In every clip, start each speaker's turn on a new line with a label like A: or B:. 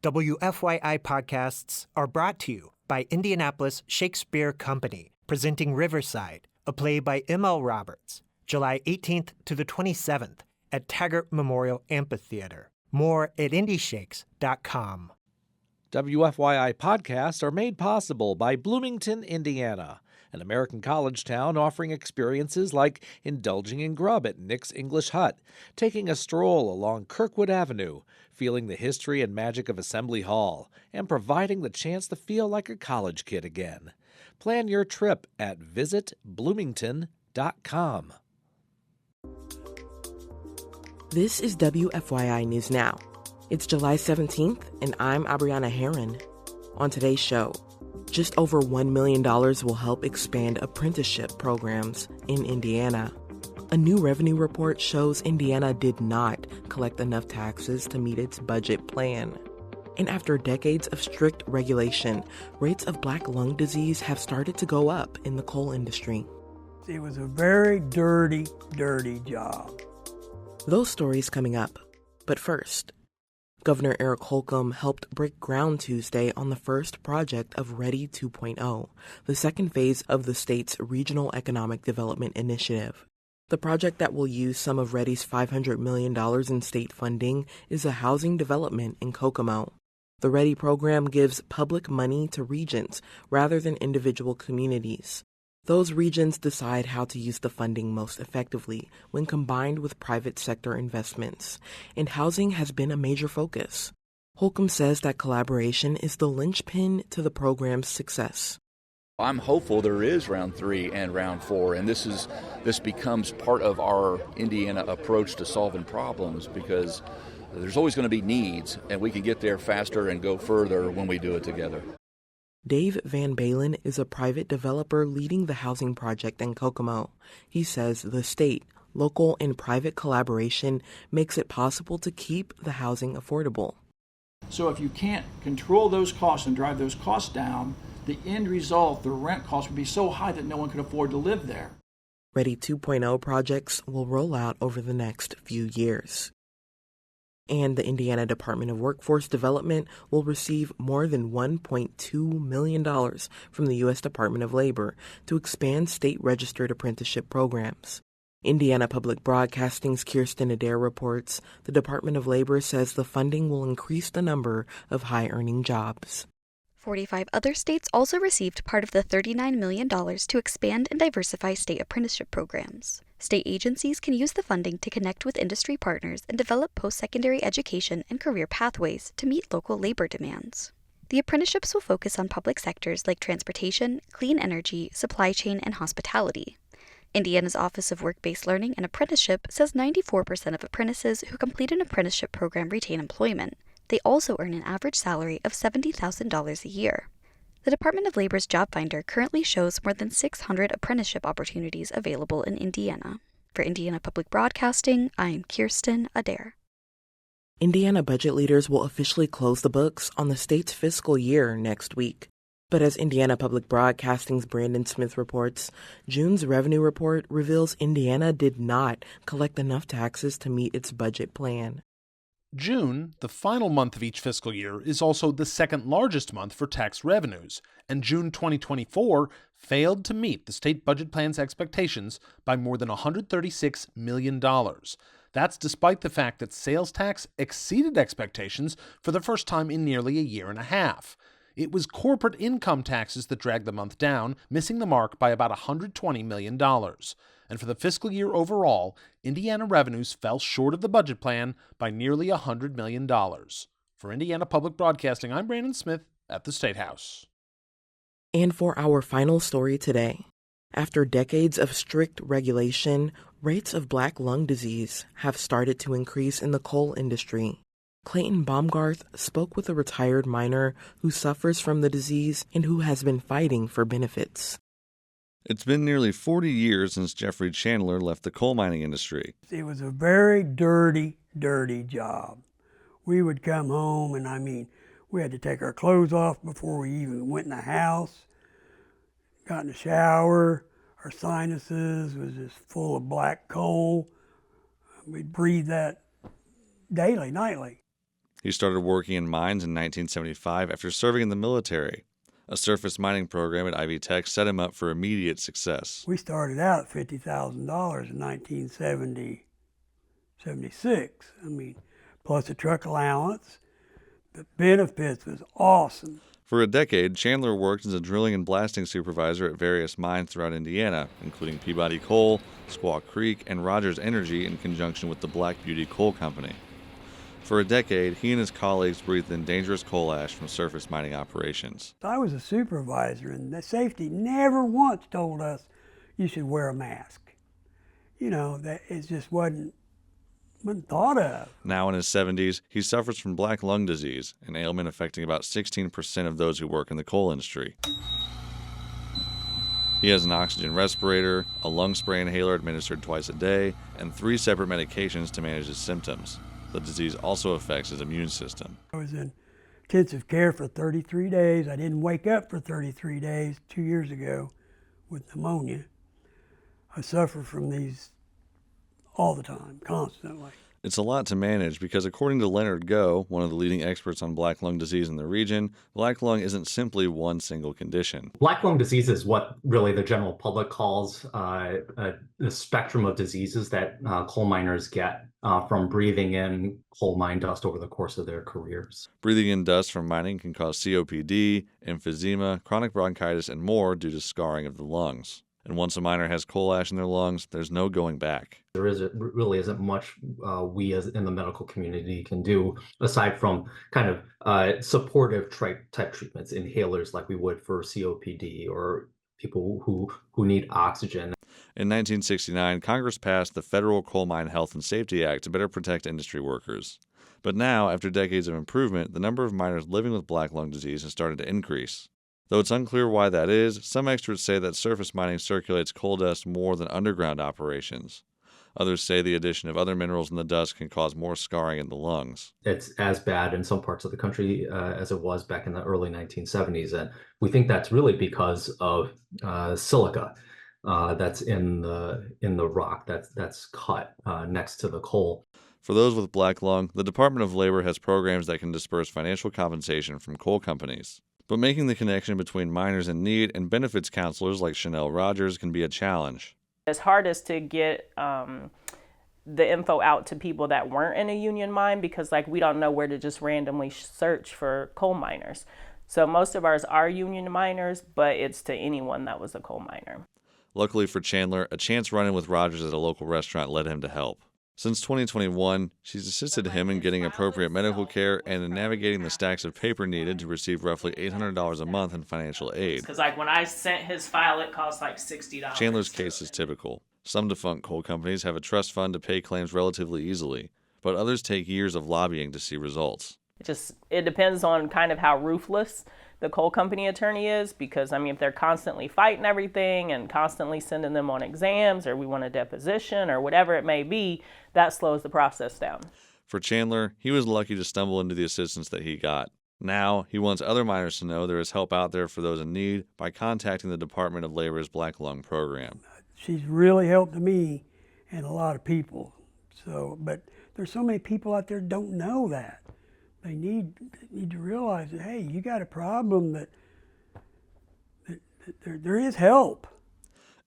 A: WFYI podcasts are brought to you by Indianapolis Shakespeare Company, presenting Riverside, a play by M.L. Roberts, July 18th to the 27th at Taggart Memorial Amphitheater. More at indieshakes.com.
B: WFYI podcasts are made possible by Bloomington, Indiana, an American college town offering experiences like indulging in grub at Nick's English Hut, taking a stroll along Kirkwood Avenue, feeling the history and magic of Assembly Hall, and providing the chance to feel like a college kid again. Plan your trip at visitbloomington.com.
C: This is WFYI News Now. It's July 17th, and I'm Abriana Herron. On today's show, just over $1 million will help expand apprenticeship programs in Indiana. A new revenue report shows Indiana did not collect enough taxes to meet its budget plan. And after decades of strict regulation, rates of black lung disease have started to go up in the coal industry.
D: It was a very dirty, dirty job.
C: Those stories coming up. But first, Governor Eric Holcomb helped break ground Tuesday on the first project of READI 2.0, the second phase of the state's Regional Economic Development Initiative. The project that will use some of READI's $500 million in state funding is a housing development in Kokomo. The READI program gives public money to regions rather than individual communities. Those regions decide how to use the funding most effectively when combined with private sector investments, and housing has been a major focus. Holcomb says that collaboration is the linchpin to the program's success.
E: I'm hopeful there is round 3 and round 4, and this becomes part of our Indiana approach to solving problems, because there's always going to be needs, and we can get there faster and go further when we do it together.
C: Dave Van Balen is a private developer leading the housing project in Kokomo. He says the state, local, and private collaboration makes it possible to keep the housing affordable.
F: So if you can't control those costs and drive those costs down, the end result, the rent cost, would be so high that no one could afford to live there.
C: READI 2.0 projects will roll out over the next few years. And the Indiana Department of Workforce Development will receive more than $1.2 million from the U.S. Department of Labor to expand state registered apprenticeship programs. Indiana Public Broadcasting's Kirsten Adair reports the Department of Labor says the funding will increase the number of high-earning jobs.
G: 45 other states also received part of the $39 million to expand and diversify state apprenticeship programs. State agencies can use the funding to connect with industry partners and develop post-secondary education and career pathways to meet local labor demands. The apprenticeships will focus on public sectors like transportation, clean energy, supply chain, and hospitality. Indiana's Office of Work-Based Learning and Apprenticeship says 94% of apprentices who complete an apprenticeship program retain employment. They also earn an average salary of $70,000 a year. The Department of Labor's Job Finder currently shows more than 600 apprenticeship opportunities available in Indiana. For Indiana Public Broadcasting, I'm Kirsten Adair.
C: Indiana budget leaders will officially close the books on the state's fiscal year next week. But as Indiana Public Broadcasting's Brandon Smith reports, June's revenue report reveals Indiana did not collect enough taxes to meet its budget plan.
H: June, the final month of each fiscal year, is also the second largest month for tax revenues, and June 2024 failed to meet the state budget plan's expectations by more than $136 million. That's despite the fact that sales tax exceeded expectations for the first time in nearly a year and a half. It was corporate income taxes that dragged the month down, missing the mark by about $120 million. And for the fiscal year overall, Indiana revenues fell short of the budget plan by nearly $100 million. For Indiana Public Broadcasting, I'm Brandon Smith at the State House.
C: And for our final story today, after decades of strict regulation, rates of black lung disease have started to increase in the coal industry. Clayton Baumgarth spoke with a retired miner who suffers from the disease and who has been fighting for benefits.
I: It's been nearly 40 years since Jeffrey Chandler left the coal mining industry.
D: It was a very dirty, dirty job. We would come home and we had to take our clothes off before we even went in the house, got in the shower. Our sinuses was just full of black coal. We'd breathe that daily, nightly.
I: He started working in mines in 1975 after serving in the military. A surface mining program at Ivy Tech set him up for immediate success.
D: We started out at $50,000 in 1976. I mean, plus a truck allowance. The benefits was awesome.
I: For a decade, Chandler worked as a drilling and blasting supervisor at various mines throughout Indiana, including Peabody Coal, Squaw Creek, and Rogers Energy in conjunction with the Black Beauty Coal Company. For a decade, he and his colleagues breathed in dangerous coal ash from surface mining operations.
D: I was a supervisor, and the safety never once told us you should wear a mask. You know, that it just wasn't thought of.
I: Now in his 70s, he suffers from black lung disease, an ailment affecting about 16% of those who work in the coal industry. He has an oxygen respirator, a lung spray inhaler administered twice a day, and 3 separate medications to manage his symptoms. The disease also affects his immune system.
D: I was in intensive care for 33 days. I didn't wake up for 33 days 2 years ago with pneumonia. I suffer from these all the time, constantly.
I: It's a lot to manage because according to Leonard Goh, one of the leading experts on black lung disease in the region, black lung isn't simply one single condition.
J: Black lung disease is what really the general public calls the spectrum of diseases that coal miners get from breathing in coal mine dust over the course of their careers.
I: Breathing in dust from mining can cause COPD, emphysema, chronic bronchitis, and more due to scarring of the lungs. And once a miner has coal ash in their lungs, there's no going back.
J: There really isn't much we as in the medical community can do aside from kind of supportive type treatments, inhalers like we would for COPD or people who need oxygen.
I: In 1969, Congress passed the Federal Coal Mine Health and Safety Act to better protect industry workers. But now, after decades of improvement, the number of miners living with black lung disease has started to increase. Though it's unclear why that is, some experts say that surface mining circulates coal dust more than underground operations. Others say the addition of other minerals in the dust can cause more scarring in the lungs.
J: It's as bad in some parts of the country as it was back in the early 1970s. And we think that's really because of silica that's in the rock that's cut next to the coal.
I: For those with black lung, the Department of Labor has programs that can disperse financial compensation from coal companies. But making the connection between miners in need and benefits counselors like Chanel Rogers can be a challenge.
K: It's hardest to get the info out to people that weren't in a union mine because we don't know where to just randomly search for coal miners. So most of ours are union miners, but it's to anyone that was a coal miner.
I: Luckily for Chandler, a chance run-in with Rogers at a local restaurant led him to help. Since 2021, she's assisted him in getting appropriate medical care and in navigating the stacks of paper needed to receive roughly $800 a month in financial aid.
K: Because when I sent his file, it cost $60.
I: Chandler's case is typical. Some defunct coal companies have a trust fund to pay claims relatively easily, but others take years of lobbying to see results.
K: It depends on kind of how ruthless the coal company attorney is, because if they're constantly fighting everything and constantly sending them on exams, or we want a deposition or whatever it may be, that slows the process down.
I: For Chandler, he was lucky to stumble into the assistance that he got. Now, he wants other miners to know there is help out there for those in need by contacting the Department of Labor's Black Lung Program.
D: She's really helped me and a lot of people. But there's so many people out there don't know that. They need to realize that, hey, you got a problem, that there is help.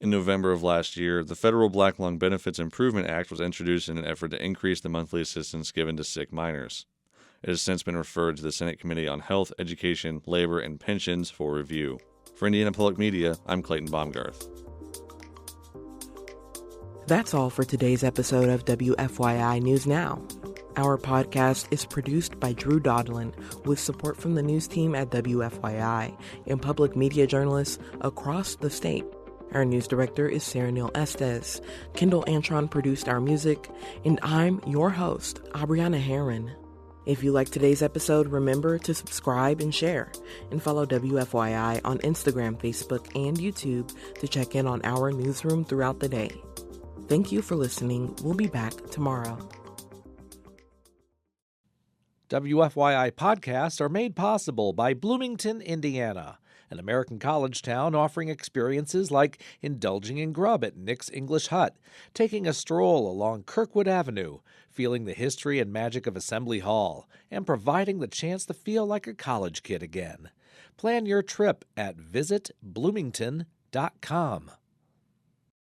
I: In November of last year, the Federal Black Lung Benefits Improvement Act was introduced in an effort to increase the monthly assistance given to sick miners. It has since been referred to the Senate Committee on Health, Education, Labor, and Pensions for review. For Indiana Public Media, I'm Clayton Baumgarth.
C: That's all for today's episode of WFYI News Now. Our podcast is produced by Drew Daudelin with support from the news team at WFYI and public media journalists across the state. Our news director is Sarah Neal-Estes. Kendall Antron produced our music, and I'm your host, Abriana Herron. If you like today's episode, remember to subscribe and share, and follow WFYI on Instagram, Facebook, and YouTube to check in on our newsroom throughout the day. Thank you for listening. We'll be back tomorrow.
B: WFYI podcasts are made possible by Bloomington, Indiana, an American college town offering experiences like indulging in grub at Nick's English Hut, taking a stroll along Kirkwood Avenue, feeling the history and magic of Assembly Hall, and providing the chance to feel like a college kid again. Plan your trip at visitbloomington.com.